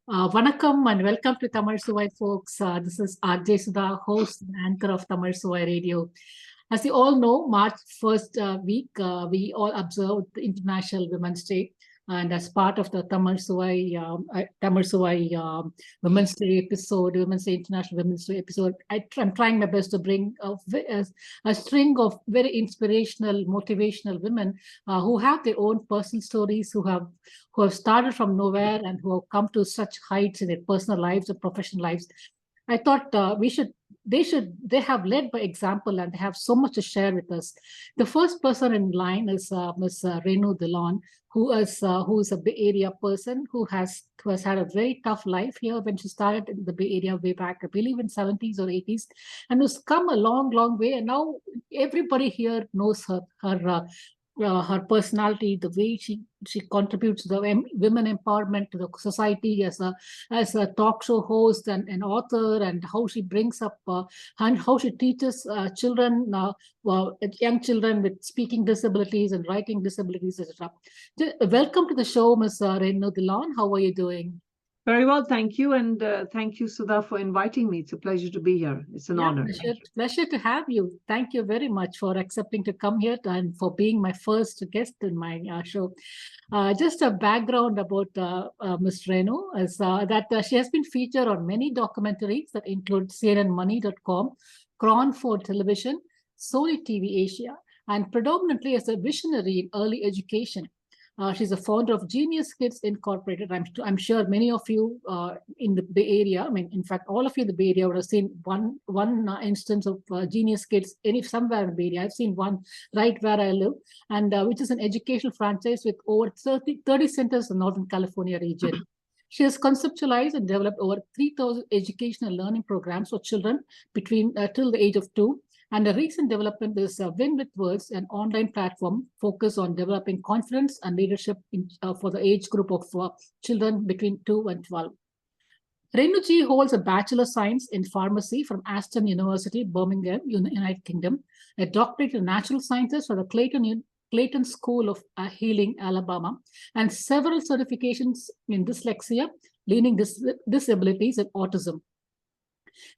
Vanakkam and welcome to Tamizh Suvai, folks. This is RJ Sudha, host and anchor of Tamizh Suvai Radio. As you all know, March 1st week, we all observed the International Women's Day. And as part of the Tamizh Suvai Women's Day episode, Women's Day International Women's Day episode, I'm trying my best to bring a string of very inspirational, motivational women who have their own personal stories, who have started from nowhere and who have come to such heights in their personal lives and professional lives. I thought they have led by example and they have so much to share with us. The first person in line is Ms. Rennu Dhillon, who is a Bay Area person who has had a very tough life here when she started in the Bay Area way back, I believe in 70s or 80s, and who's come a long, long way. And now everybody here knows her personality, the way she contributes to the women empowerment to the society as a talk show host and an author, and how she brings up and how she teaches children, young children with speaking disabilities and writing disabilities, etc. Welcome to the show, Ms. Rennu Dhillon. How are you doing? Very well, thank you. And thank you, Sudha, for inviting me. It's a pleasure to be here. It's an honor. Pleasure to have you. Thank you very much for accepting to come here and for being my first guest in my show. Just a background about Ms. Rennu is that she has been featured on many documentaries that include CNNmoney.com, Cron 4 Television, Sony TV Asia, and predominantly as a visionary in early education. She's a founder of Genius Kids Incorporated. I'm sure many of you in the Bay Area, I mean, in fact, all of you in the Bay Area would have seen one instance of Genius Kids somewhere in the Bay Area. I've seen one right where I live, and which is an educational franchise with over 30 centers in Northern California region. She has conceptualized and developed over 3,000 educational learning programs for children between till the age of 2. And a recent development is Win with Words, an online platform focused on developing confidence and leadership for the age group of children between 2 and 12. Rennu holds a Bachelor of Science in Pharmacy from Aston University, Birmingham, United Kingdom, a doctorate in Natural Sciences for the Clayton School of Healing, Alabama, and several certifications in dyslexia, learning disabilities, and autism.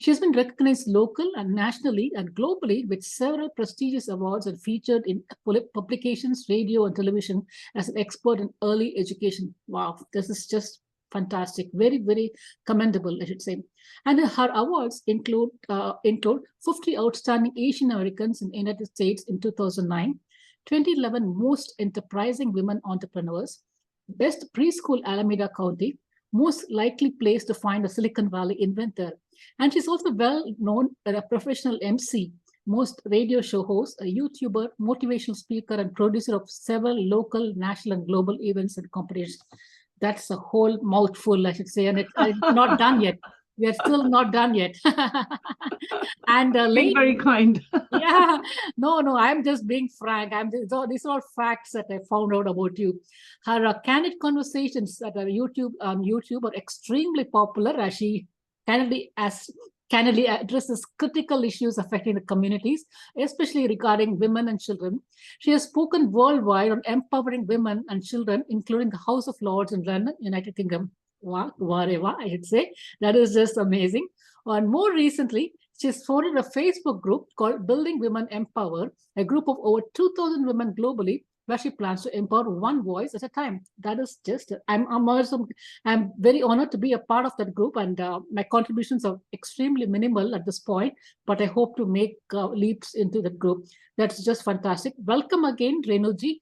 She has been recognized locally and nationally and globally with several prestigious awards and featured in publications, radio, and television as an expert in early education. Wow, this is just fantastic. Very, very commendable, I should say. And her awards include 50 Outstanding Asian Americans in the United States in 2009, 2011 Most Enterprising Women Entrepreneurs, Best Preschool Alameda County, Most Likely Place to Find a Silicon Valley Inventor. And she's also well known as a professional MC, most radio show host, a YouTuber, motivational speaker, and producer of several local, national, and global events and competitions. That's a whole mouthful, I should say, and it's not done yet. We are still not done yet. And being very kind. Yeah, no, I'm just being frank. These are all facts that I found out about you. Her candid conversations that are YouTube are extremely popular as she candidly addresses critical issues affecting the communities, especially regarding women and children. She has spoken worldwide on empowering women and children, including the House of Lords in London, United Kingdom. Whatever, I should say. That is just amazing. And more recently, she's founded a Facebook group called Building Women Empower, a group of over 2,000 women globally, where she plans to empower one voice at a time. That is just, I'm very honored to be a part of that group, and my contributions are extremely minimal at this point, but I hope to make leaps into that group. That's just fantastic. Welcome again, Rennu ji.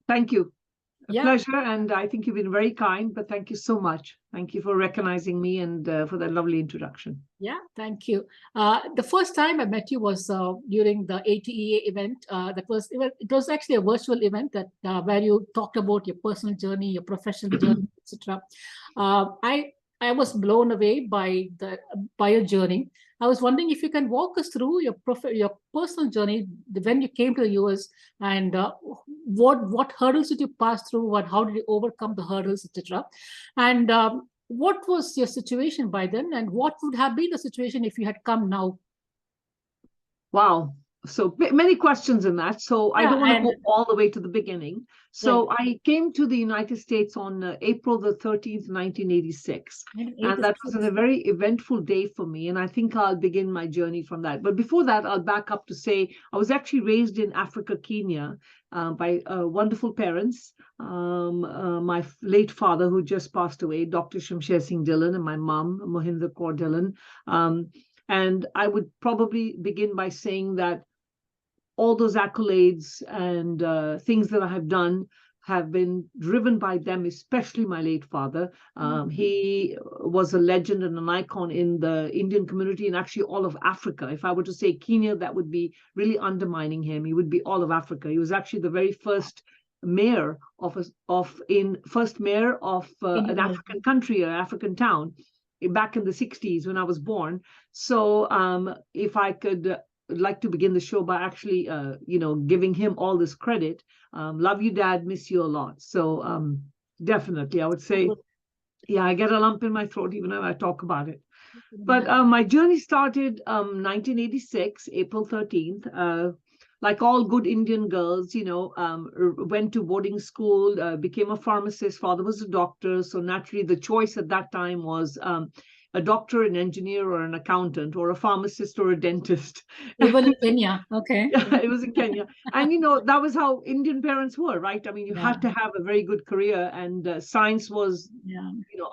Thank you. Pleasure, and I think you've been very kind, but thank you so much. Thank you for recognizing me and for that lovely introduction. Yeah, thank you. The first time I met you was during the ATEA event. It was actually a virtual event that where you talked about your personal journey, your professional journey, etc. I was blown away by your journey. I was wondering if you can walk us through your personal journey when you came to the US, and what hurdles did you pass through? How did you overcome the hurdles, etc. And what was your situation by then, and what would have been the situation if you had come now? Wow. So many questions in that. So I don't want to go all the way to the beginning. So I came to the United States on April the 13th, 1986. And that was a very eventful day for me. And I think I'll begin my journey from that. But before that, I'll back up to say I was actually raised in Africa, Kenya, by wonderful parents. My late father, who just passed away, Dr. Shamsher Singh Dhillon, and my mom, Mohinder Kaur Dhillon. And I would probably begin by saying that all those accolades and things that I have done have been driven by them, especially my late father. He was a legend and an icon in the Indian community and actually all of Africa. If I were to say Kenya, that would be really undermining him. He would be all of Africa. He was actually the very first mayor of an African country, an African town, back in the 60s when I was born. So if I could like to begin the show by actually, giving him all this credit. Love you, Dad. Miss you a lot. So definitely, I would say, yeah, I get a lump in my throat even when I talk about it. But my journey started 1986, April 13th. Like all good Indian girls, went to boarding school, became a pharmacist. Father was a doctor. So naturally, the choice at that time was a doctor, an engineer, or an accountant, or a pharmacist, or a dentist. Even in Kenya, okay. Yeah, it was in Kenya. And, that was how Indian parents were, right? I mean, you had to have a very good career, and science was,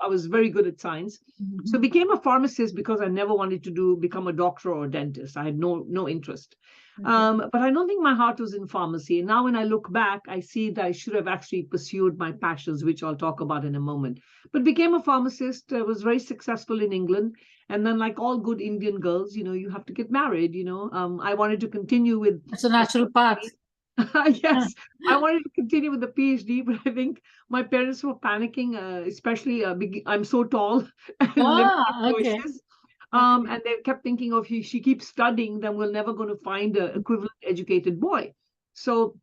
I was very good at science. So I became a pharmacist because I never wanted to become a doctor or a dentist. I had no interest. But I don't think my heart was in pharmacy. And now when I look back, I see that I should have actually pursued my passions, which I'll talk about in a moment. But became a pharmacist, was very successful in England. And then like all good Indian girls, you have to get married, I wanted to continue with... It's a natural path. Yes, I wanted to continue with the PhD, but I think my parents were panicking, especially I'm so tall and limited choices. And they kept thinking, if she keeps studying, then we're never going to find an equivalent educated boy. So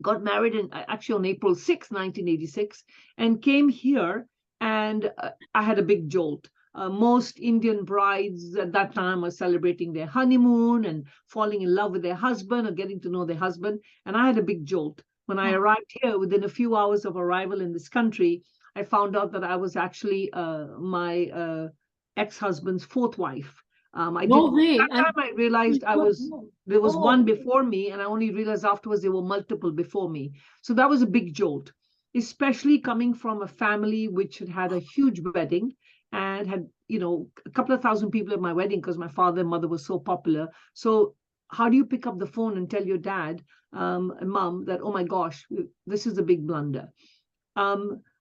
got married actually on April 6, 1986, and came here, and I had a big jolt. Most Indian brides at that time were celebrating their honeymoon and falling in love with their husband or getting to know their husband. And I had a big jolt. When I arrived here, within a few hours of arrival in this country, I found out that I was actually my ex-husband's fourth wife. At that time I realized there was one before me, and I only realized afterwards there were multiple before me. So that was a big jolt, especially coming from a family which had a huge wedding and had, a couple of thousand people at my wedding because my father and mother were so popular. So how do you pick up the phone and tell your dad and mom that, oh my gosh, this is a big blunder?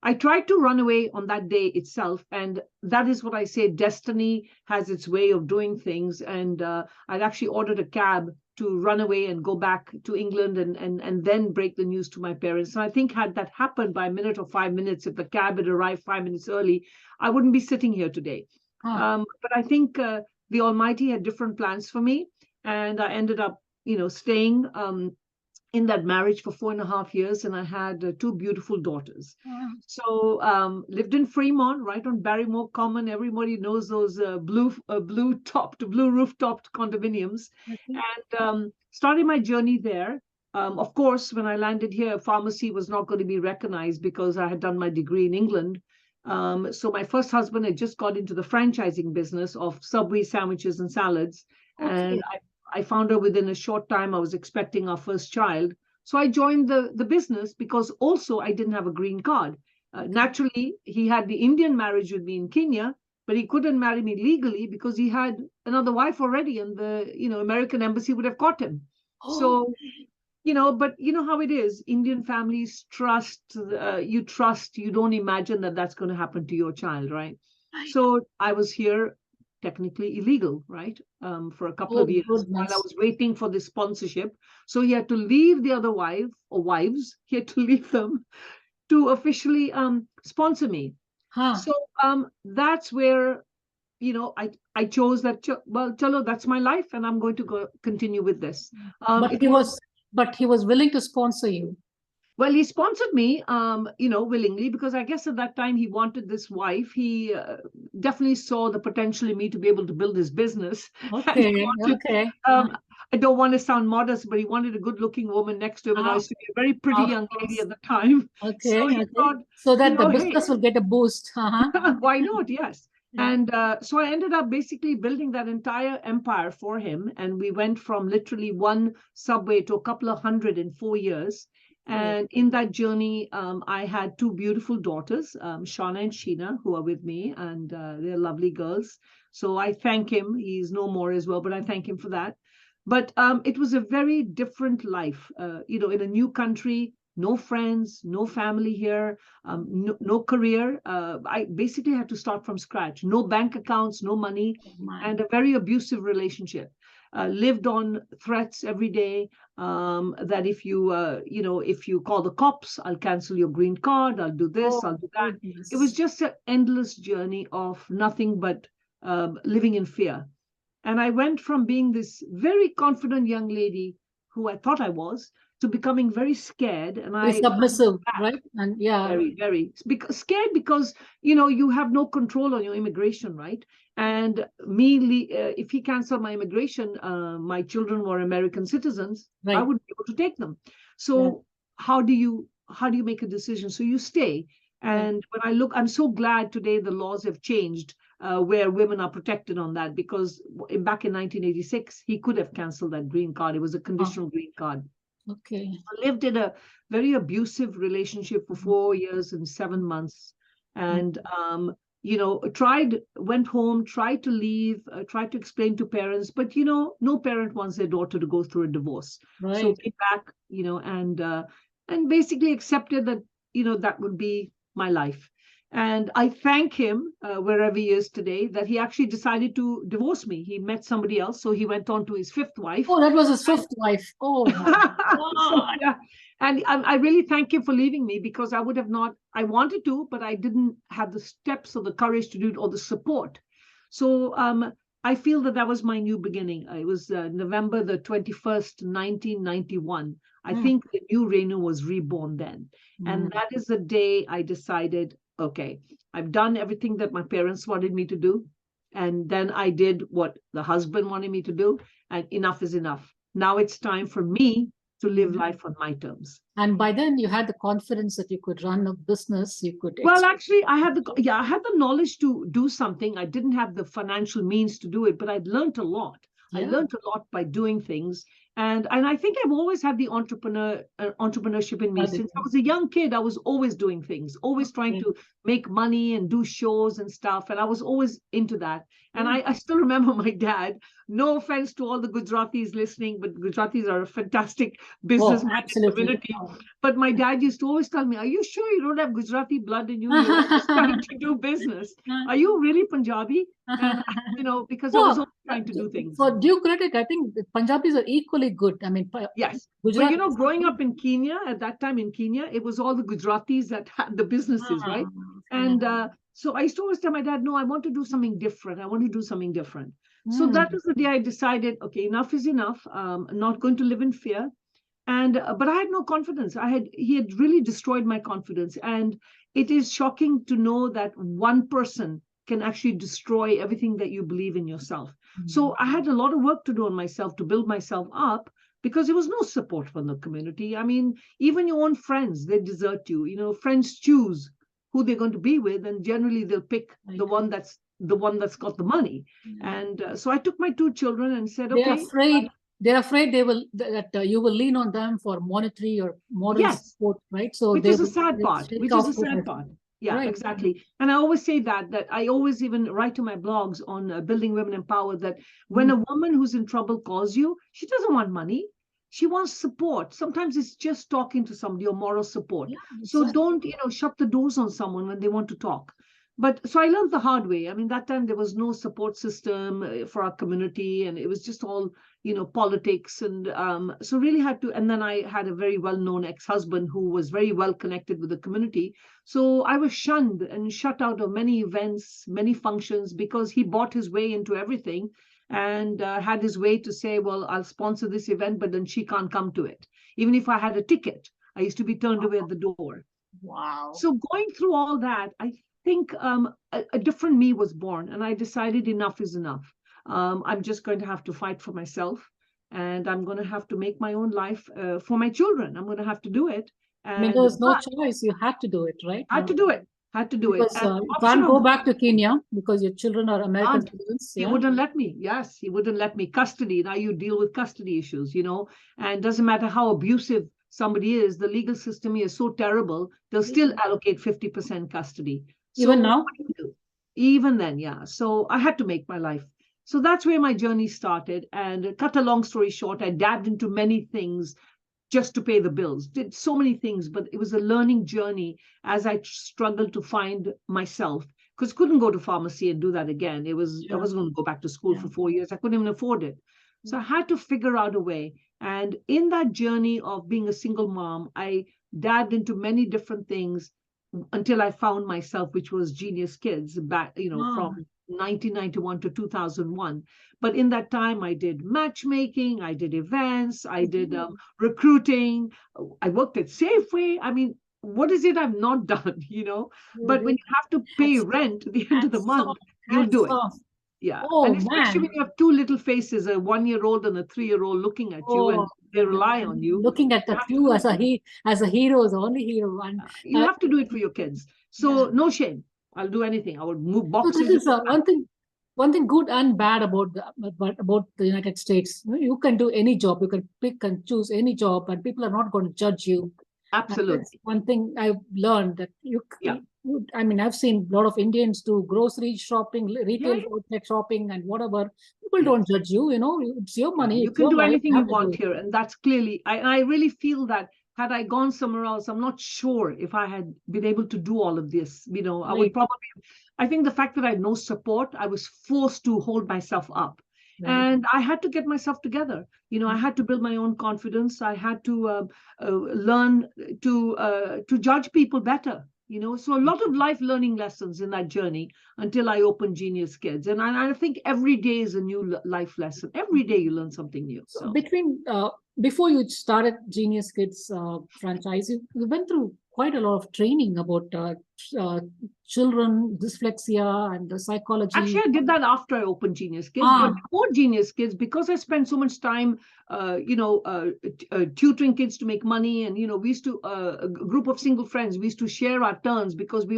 I tried to run away on that day itself, and that is what I say, destiny has its way of doing things. And I'd actually ordered a cab to run away and go back to England and then break the news to my parents. And I think had that happened by a minute or 5 minutes, if the cab had arrived 5 minutes early, I wouldn't be sitting here today. But I think the Almighty had different plans for me, and I ended up, staying in that marriage for 4.5 years, and I had 2 beautiful daughters. So lived in Fremont, right on Barrymore Common. Everybody knows those blue roof-topped condominiums. And started my journey there. Of course, when I landed here, pharmacy was not going to be recognized because I had done my degree in England. So my first husband had just got into the franchising business of Subway sandwiches and salads. And I found out within a short time I was expecting our first child. So I joined the business because also I didn't have a green card. Naturally, he had the Indian marriage with me in Kenya, but he couldn't marry me legally because he had another wife already, and the American embassy would have caught him. So, but you know how it is. Indian families trust, you don't imagine that that's going to happen to your child, right? So I was here technically illegal, right? For a couple of years while I was waiting for this sponsorship. So he had to leave the other wife or wives. He had to leave them to officially sponsor me. So that's where, I chose that, well, chalo, that's my life, and I'm going to continue with this. But he was willing to sponsor you. Well, he sponsored me, willingly, because I guess at that time he wanted this wife. He definitely saw the potential in me to be able to build his business. Okay. I don't want to sound modest, but he wanted a good-looking woman next to him, and I used to be a very pretty young lady at the time. So he thought, so that the hey, business will get a boost. why not? Yes. Yeah. And so I ended up basically building that entire empire for him. And we went from literally one subway to a couple of hundred in 4 years. And in that journey, I had two beautiful daughters, Shauna and Sheena, who are with me, and they're lovely girls. So I thank him. He's no more as well, but I thank him for that. But it was a very different life, in a new country, no friends, no family here, no career. I basically had to start from scratch. No bank accounts, no money, and a very abusive relationship. Lived on threats every day, that if you call the cops, I'll cancel your green card, I'll do this, I'll do that. It was just an endless journey of nothing but living in fear. And I went from being this very confident young lady who I thought I was to becoming very scared. And very submissive, right? And very, very scared because, you have no control on your immigration, right? And if he canceled my immigration, my children were American citizens, right. I wouldn't be able to take them. So how do you make a decision? So you stay. And when I look, I'm so glad today the laws have changed, where women are protected on that, because back in 1986, he could have canceled that green card. It was a conditional green card. Okay. I lived in a very abusive relationship for 4 years and 7 months. And, went home, tried to leave, tried to explain to parents, but, no parent wants their daughter to go through a divorce. Right. So came back, and basically accepted that, that would be my life. And I thank him, wherever he is today, that he actually decided to divorce me. He met somebody else, so he went on to his fifth wife. Oh, that was his fifth wife. Oh, my God. So, yeah. And I really thank him for leaving me, because I would have not, I wanted to, but I didn't have the steps or the courage to do it, or the support. So I feel that was my new beginning. It was November the 21st, 1991. I think the new Renu was reborn then. And that is the day I decided, okay, I've done everything that my parents wanted me to do. And then I did what the husband wanted me to do. And enough is enough. Now it's time for me to live life on my terms. And by then you had the confidence that you could run a business, you could. Well, actually, I had the knowledge to do something. I didn't have the financial means to do it, but I'd learned a lot. I learned a lot by doing things. And I think I've always had the entrepreneurship in me. Since I was a young kid, I was always doing things, always trying to make money and do shows and stuff. And I was always into that. And I still remember my dad, no offense to all the Gujaratis listening, but Gujaratis are a fantastic business community. But my dad used to always tell me, are you sure you don't have Gujarati blood in you? You're just trying to do business. Are you really Punjabi? And, because I was always trying to do things. For due credit, I think the Punjabis are equally good. I mean, yes. Gujarat, but growing up in Kenya, at that time in Kenya, it was all the Gujaratis that had the businesses, right? And so I used to always tell my dad, no, I want to do something different. I want to do something different. So that was the day I decided, okay, enough is enough. I'm not going to live in fear. And but I had no confidence. He had really destroyed my confidence. And it is shocking to know that one person can actually destroy everything that you believe in yourself. So I had a lot of work to do on myself to build myself up, because there was no support from the community. I mean, even your own friends, they desert you. Friends choose who they're going to be with, and generally they'll pick the one that's got the money. And so I took my two children and said, okay. They're afraid that you will lean on them for monetary or moral support, right? So which is a sad part. Yeah, right. Exactly. And I always say that I always even write to my blogs on Building Women Empowered that when a woman who's in trouble calls you, she doesn't want money. She wants support. Sometimes it's just talking to somebody or moral support. Yeah, exactly. So don't, shut the doors on someone when they want to talk. But so I learned the hard way. I mean, that time there was no support system for our community, and it was just all, politics. And so really had to, and then I had a very well-known ex-husband who was very well connected with the community. So I was shunned and shut out of many events, many functions, because he bought his way into everything and had his way to say, well, I'll sponsor this event, but then she can't come to it. Even if I had a ticket, I used to be turned away at the door. Wow. So going through all that, I think a different me was born, and I decided enough is enough. I'm just going to have to fight for myself. and I'm going to have to make my own life for my children. I'm going to have to do it. I mean, And there was no choice. You had to do it, right? had to do it. Had to do it. Because And you the option can't go of back to Kenya because your children are American aunt, citizens. he Yeah. wouldn't let me. Yes, he wouldn't let me. Custody. Now you deal with custody issues, and doesn't matter how abusive somebody is, the legal system here is so terrible, they'll still allocate 50% custody. So Even now? what do you do? Even then, yeah. So I had to make my life. So that's where my journey started. And cut a long story short, I dabbed into many things just to pay the bills, did so many things, but it was a learning journey as I struggled to find myself, because couldn't go to pharmacy and do that again. I wasn't going to go back to school for 4 years. I couldn't even afford it. So I had to figure out a way. And in that journey of being a single mom, I dabbed into many different things until I found myself, which was Genius Kids back, from 1991 to 2001. But in that time, I did matchmaking, I did events, I did recruiting, I worked at Safeway. I mean, what is it I've not done, But when you have to pay rent at the end of the month, you'll do it. Yeah. Oh, and especially when you have two little faces, a 1-year-old and a 3-year-old looking at you, and they rely on you. Looking at you as a hero, is the only hero one. You have to do it for your kids. So no shame. I'll do anything. I would move boxes. So this is one thing good and bad about the United States. You can do any job. You can pick and choose any job, and people are not going to judge you. Absolutely. One thing I've learned that I mean, I've seen a lot of Indians do grocery shopping, retail shopping, and whatever. People don't judge you. It's your money. You can do anything you want here, and that's clearly. I really feel that had I gone somewhere else, I'm not sure if I had been able to do all of this. I would probably. I think the fact that I had no support, I was forced to hold myself up. And I had to get myself together. I had to build my own confidence. I had to learn to judge people better. So a lot of life learning lessons in that journey until I opened Genius Kids. And I think every day is a new life lesson. Every day you learn something new. So before you started Genius Kids franchise, you went through quite a lot of training about children, dyslexia, and the psychology. Actually, I did that after I opened Genius Kids. But before Genius Kids, because I spent so much time, tutoring kids to make money, and we used to a group of single friends. We used to share our turns because we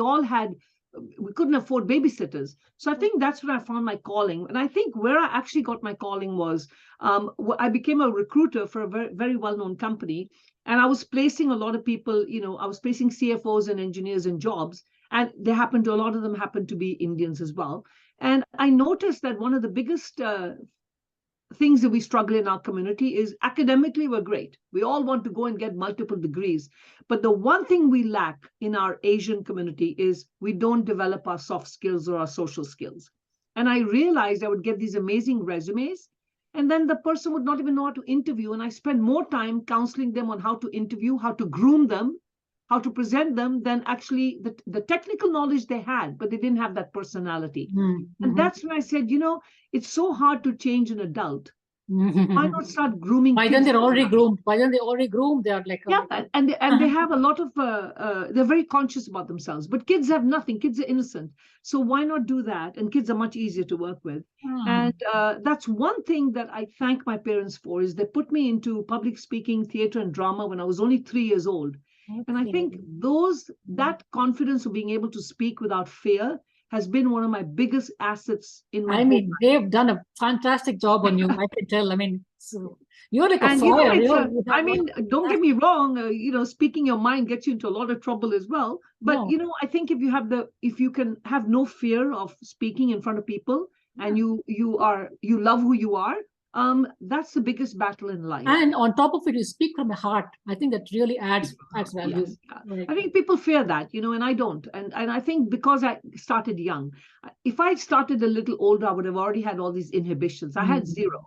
couldn't afford babysitters. So I think that's when I found my calling. And I think where I actually got my calling was I became a recruiter for a very, very well-known company. And I was placing a lot of people, I was placing CFOs and engineers in jobs. And a lot of them happened to be Indians as well. And I noticed that one of the biggest things that we struggle in our community is academically we're great. We all want to go and get multiple degrees. But the one thing we lack in our Asian community is we don't develop our soft skills or our social skills. And I realized I would get these amazing resumes, and then the person would not even know how to interview. And I spent more time counseling them on how to interview, how to groom them, how to present them, than actually the technical knowledge they had, but they didn't have that personality. And that's when I said, it's so hard to change an adult. Why not start grooming kids? Then they're already groomed. Why don't they already groomed? They are like and they have a lot of they're very conscious about themselves. But kids have nothing. Kids are innocent. So why not do that? And kids are much easier to work with. And that's one thing that I thank my parents for, is they put me into public speaking, theater, and drama when I was only 3 years old. And I think that confidence of being able to speak without fear has been one of my biggest assets in my life. They've done a fantastic job on you. I can tell. So you're like a fire. Don't get me wrong. Speaking your mind gets you into a lot of trouble as well. But I think if you can have no fear of speaking in front of people, and you love who you are, that's the biggest battle in life. And on top of it, you speak from the heart. I think that really adds value. Yes. I think people fear that, and I don't. And I think because I started young, if I started a little older, I would have already had all these inhibitions. I had zero.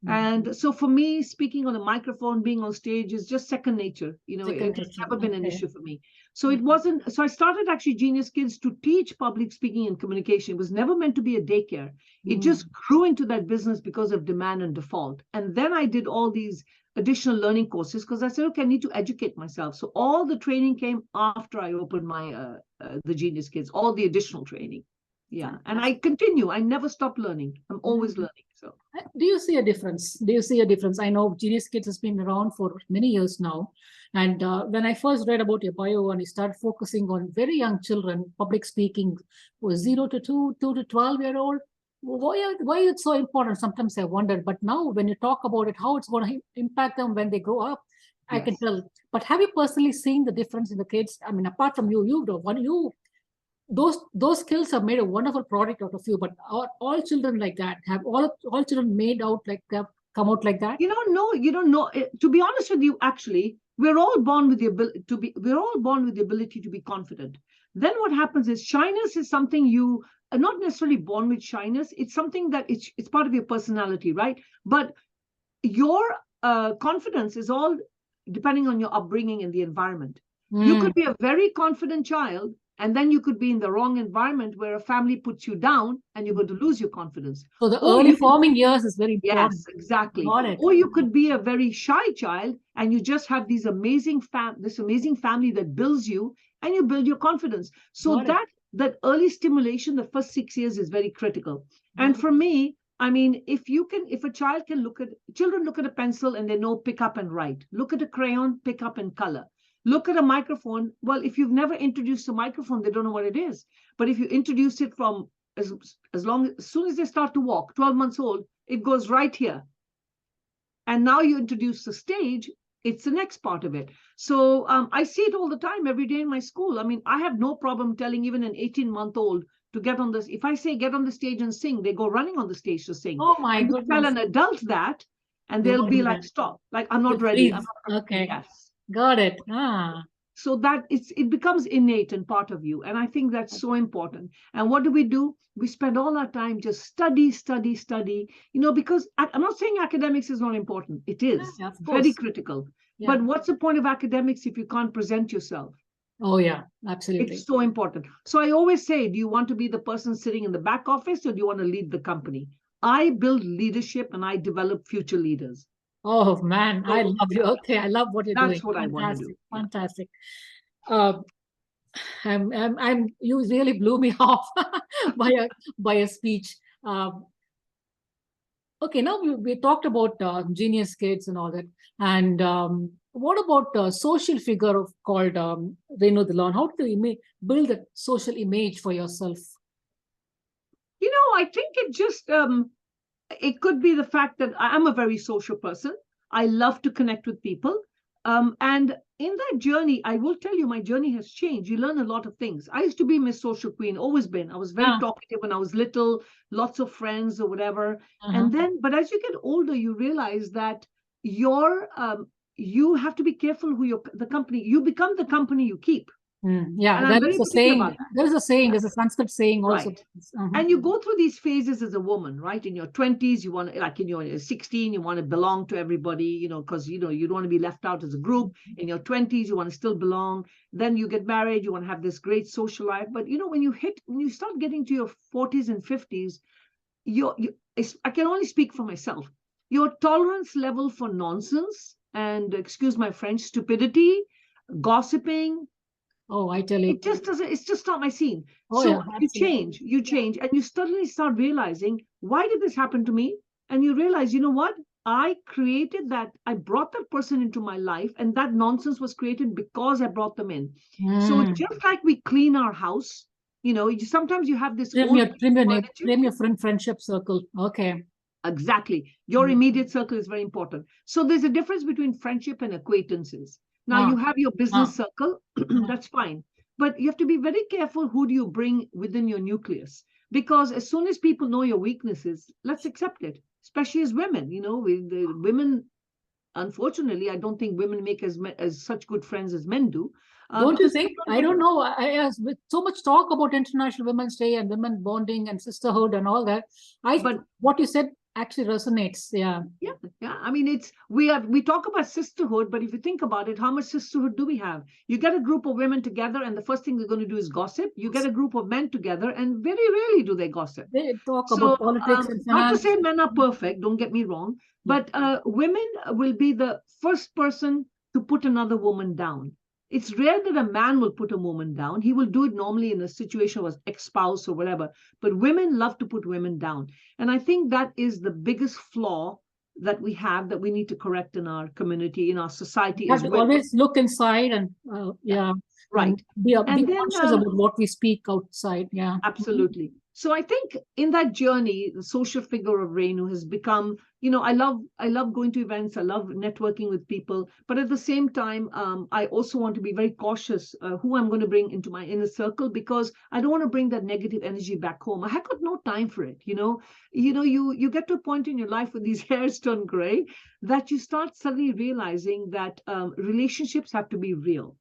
And so for me, speaking on a microphone, being on stage is just second nature. It's never been an issue for me. So it wasn't. So I started actually Genius Kids to teach public speaking and communication. It was never meant to be a daycare. It just grew into that business because of demand and default. And then I did all these additional learning courses because I said, okay, I need to educate myself. So all the training came after I opened my the Genius Kids, all the additional training. Yeah. And I continue. I never stop learning. I'm always learning. So do you see a difference? Do you see a difference? I know Genius Kids has been around for many years now. And when I first read about your bio and you started focusing on very young children, public speaking was 0 to 2, 2 to 12-year-old. Why is it so important? Sometimes I wondered. But now when you talk about it, how it's going to impact them when they grow up, I can tell. But have you personally seen the difference in the kids? I mean, apart from those skills have made a wonderful product out of you, but all children like that have all children made out like that, come out like that? You don't know. To be honest with you, actually, we're all born with the ability to be confident. Then what happens is shyness is something you are not necessarily born with shyness. It's something that it's part of your personality, right? But your confidence is all depending on your upbringing and the environment. You could be a very confident child, and then you could be in the wrong environment where a family puts you down and you're going to lose your confidence. So the early forming years is very important. Yes, exactly. Or you could be a very shy child and you just have these amazing family that builds you and you build your confidence. So that early stimulation, the first 6 years is very critical. And for me, I mean, if a child can children look at a pencil and they know pick up and write. Look at a crayon, pick up and color. Look at a microphone. Well, if you've never introduced a microphone, they don't know what it is. But if you introduce it from as soon as they start to walk, 12 months old, it goes right here. And now you introduce the stage, it's the next part of it. So I see it all the time, every day in my school. I mean, I have no problem telling even an 18-month-old to get on this. If I say get on the stage and sing, they go running on the stage to sing. Oh my goodness. You tell an adult that, and they'll be like, stop. Like, I'm not ready. I'm not okay. Yes. Got it. So that it becomes innate and part of you. And I think that's so important. And what do? We spend all our time just study, because I'm not saying academics is not important. It is very critical. Yeah. But what's the point of academics if you can't present yourself? Oh, yeah, absolutely. It's so important. So I always say, do you want to be the person sitting in the back office or do you want to lead the company? I build leadership and I develop future leaders. Oh man, I love you. Okay, I love what you're doing. That's what I want to do. Fantastic. You really blew me off by a speech. Okay, now we talked about Genius Kids and all that. And what about a social figure called Rennu Dhillon? How do you build a social image for yourself? I think it just it could be the fact that I'm a very social person. I love to connect with people. And in that journey, I will tell you, my journey has changed. You learn a lot of things. I used to be Miss Social Queen, always been. I was very talkative when I was little, lots of friends or whatever. And then, but as you get older, you realize that you have to be careful you become the company you keep. Yeah, there is a saying. There's a Sanskrit saying also. Right. And you go through these phases as a woman, right? In your 20s, you want to, like in your 16, you want to belong to everybody, because you don't want to be left out as a group. In your 20s, you want to still belong. Then you get married, you want to have this great social life. But when you start getting to your 40s and 50s, I can only speak for myself. Your tolerance level for nonsense and, excuse my French, stupidity, gossiping. Oh, I tell you. It's just not my scene. Oh, so yeah, you change, and you suddenly start realizing, why did this happen to me? And you realize, what? I created that. I brought that person into my life, and that nonsense was created because I brought them in. So just like we clean our house, sometimes you have this trim your friendship circle. Okay. Exactly. Your immediate circle is very important. So there's a difference between friendship and acquaintances. Now you have your business circle, that's fine. But you have to be very careful who do you bring within your nucleus. Because as soon as people know your weaknesses, let's accept it, especially as women. Women, unfortunately, I don't think women make as such good friends as men do. Don't you think? I don't know. With so much talk about International Women's Day and women bonding and sisterhood and all that, but what you said actually resonates. Yeah. I mean, we talk about sisterhood, but if you think about it, how much sisterhood do we have? You get a group of women together, and the first thing they're going to do is gossip. You get a group of men together, and very rarely do they gossip. They talk about politics and finance. Not to say men are perfect, don't get me wrong, but women will be the first person to put another woman down. It's rare that a man will put a woman down. He will do it normally in a situation with ex-spouse or whatever. But women love to put women down. And I think that is the biggest flaw that we have that we need to correct in our community, in our society. You have to always look inside and right. And be conscious about what we speak outside. Yeah, absolutely. So I think in that journey, the social figure of Renu has become, I love going to events. I love networking with people. But at the same time, I also want to be very cautious who I'm going to bring into my inner circle, because I don't want to bring that negative energy back home. I have got no time for it. You get to a point in your life when these hairs turn gray that you start suddenly realizing that relationships have to be real.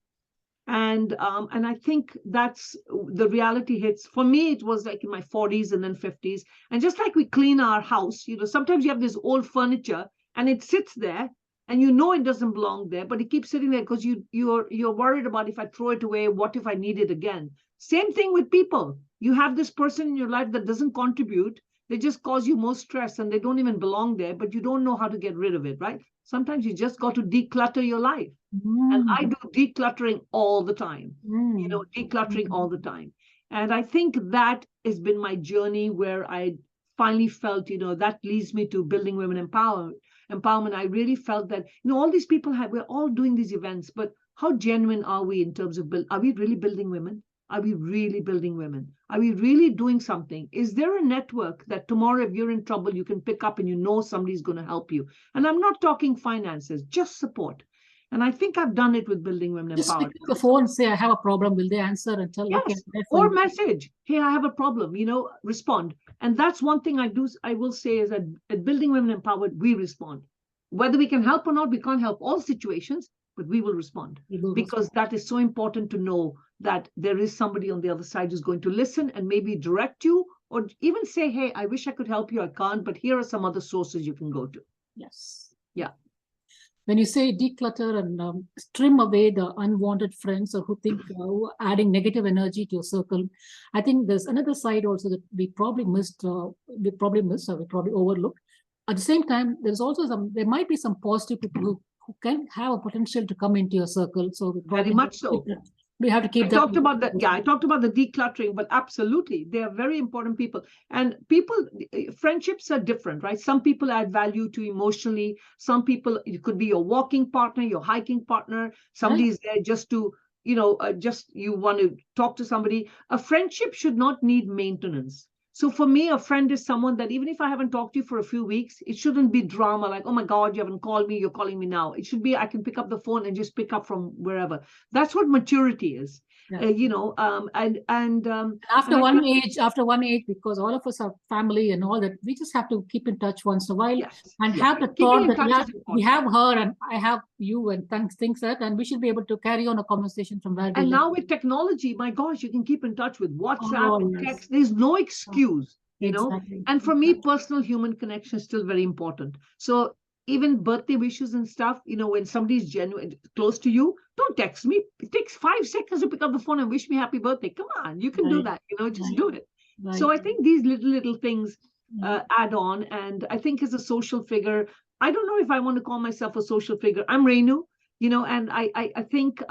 And I think that's the reality hits. For me, it was like in my 40s and then 50s. And just like we clean our house, sometimes you have this old furniture and it sits there and it doesn't belong there, but it keeps sitting there because you're worried about, if I throw it away, what if I need it again? Same thing with people. You have this person in your life that doesn't contribute. They just cause you more stress and they don't even belong there, but you don't know how to get rid of it, right? Sometimes you just got to declutter your life. And I do decluttering all the time, decluttering all the time. And I think that has been my journey where I finally felt, that leads me to building women empowerment. I really felt that, all these people we're all doing these events, but how genuine are we in terms of are we really building women? Are we really building women? Are we really doing something? Is there a network that tomorrow, if you're in trouble, you can pick up and somebody's going to help you? And I'm not talking finances, just support. And I think I've done it with building women empowerment. Just pick up the phone and say, I have a problem. Will they answer and tell? Yes. Okay, or message, hey, I have a problem, respond. And that's one thing I will say is that at Building Women Empowered, we respond. Whether we can help or not, we can't help all situations, but we will respond. Because that is so important to know that there is somebody on the other side who's going to listen and maybe direct you, or even say, hey, I wish I could help you. I can't, but here are some other sources you can go to. Yes. Yeah. When you say declutter and trim away the unwanted friends or who think adding negative energy to your circle, I think there's another side also that we probably missed, or we probably overlooked. At the same time, there might be some positive people who can have a potential to come into your circle. So very much so. We have to keep that. I talked about the decluttering, but absolutely, they are very important people. And friendships are different, right? Some people add value to emotionally. Some people, it could be your walking partner, your hiking partner. Somebody is there just to, you want to talk to somebody. A friendship should not need maintenance. So for me, a friend is someone that even if I haven't talked to you for a few weeks, it shouldn't be drama like, oh my God, you haven't called me, you're calling me now. It should be, I can pick up the phone and just pick up from wherever. That's what maturity is. Yeah. After one age, because all of us are family and all that, we just have to keep in touch once in a while and have the thought that we have her and I have you and things that, and we should be able to carry on a conversation from where. And now with technology, my gosh, you can keep in touch with WhatsApp, text. There's no excuse, And for me, personal human connection is still very important. So even birthday wishes and stuff, when somebody's genuine, close to you, don't text me. It takes 5 seconds to pick up the phone and wish me happy birthday. Come on, you can do that, just do it. Right. So I think these little things add on. And I think as a social figure, I don't know if I want to call myself a social figure. I'm Renu, and I think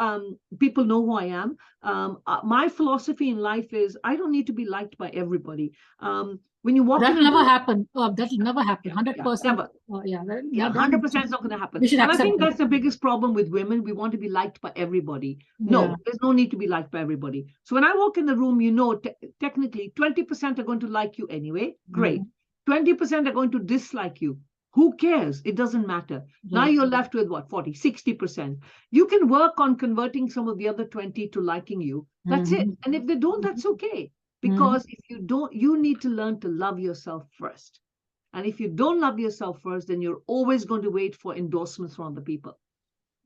people know who I am. My philosophy in life is I don't need to be liked by everybody. When you walk, that'll never happen. That'll never happen. 100%. Never. 100% is not going to happen. And I think that's the biggest problem with women. We want to be liked by everybody. No, there's no need to be liked by everybody. So when I walk in the room, technically 20% are going to like you anyway. Great. 20% are going to dislike you. Who cares? It doesn't matter. Now you're left with what? 40, 60%. You can work on converting some of the other 20 to liking you. That's it. And if they don't, that's okay. Because if you don't, you need to learn to love yourself first. And if you don't love yourself first, then you're always going to wait for endorsements from other people.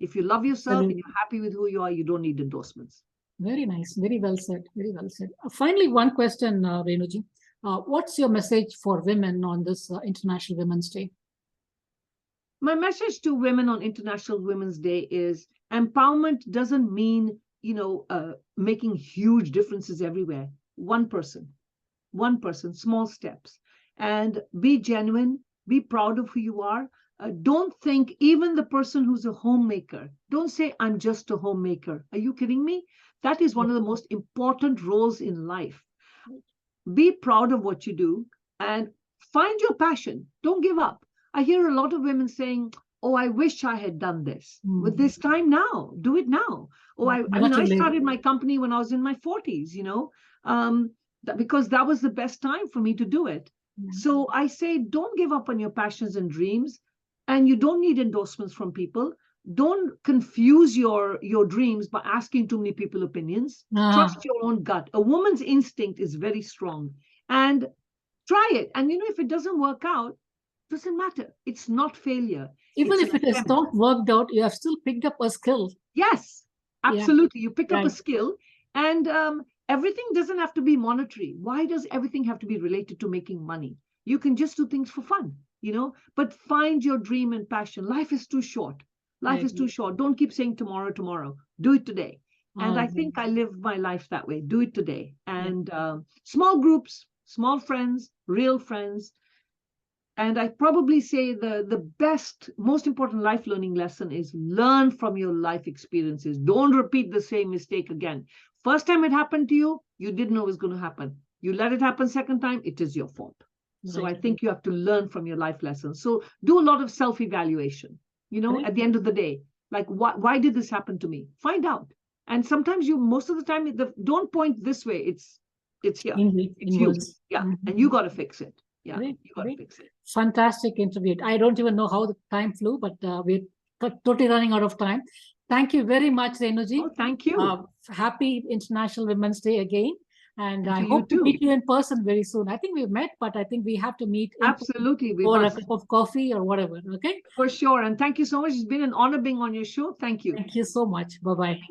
If you love yourself and you're happy with who you are, you don't need endorsements. Very nice. Very well said. Very well said. Finally, one question, Renuji. What's your message for women on this International Women's Day? My message to women on International Women's Day is empowerment doesn't mean, making huge differences everywhere. One person, small steps, and be genuine, be proud of who you are. Don't think, even the person who's a homemaker, don't say, I'm just a homemaker. Are you kidding me? That is one of the most important roles in life. Be proud of what you do and find your passion. Don't give up. I hear a lot of women saying, oh, I wish I had done this. With this time now, do it now. Oh, I started my company when I was in my 40s, because that was the best time for me to do it. So I say, don't give up on your passions and dreams. And you don't need endorsements from people. Don't confuse your dreams by asking too many people opinions. Trust your own gut. A woman's instinct is very strong. And try it. And if it doesn't work out, doesn't matter. It's not failure. Even if it has not worked out, you have still picked up a skill. Yes, absolutely. You pick up a skill, and everything doesn't have to be monetary. Why does everything have to be related to making money? You can just do things for fun, but find your dream and passion. Life is too short. Life is too short. Don't keep saying tomorrow, tomorrow. Do it today. And I think I live my life that way. Do it today. And small groups, small friends, real friends. And I probably say the best, most important life learning lesson is learn from your life experiences. Don't repeat the same mistake again. First time it happened to you, you didn't know it was going to happen. You let it happen second time, it is your fault. So I think you have to learn from your life lessons. So do a lot of self-evaluation, at the end of the day. Like, why did this happen to me? Find out. And sometimes most of the time, don't point this way. It's here. It's you. Yeah. And you got to fix it. Yeah, you got to fix it. Fantastic interview. I don't even know how the time flew, but we're totally running out of time. Thank you very much, Renuji. Oh, thank you. Happy International Women's Day again. And I hope to meet you in person very soon. I think we've met, but I think we have to meet absolutely or a cup of coffee or whatever. Okay. For sure. And thank you so much. It's been an honor being on your show. Thank you. Thank you so much. Bye-bye.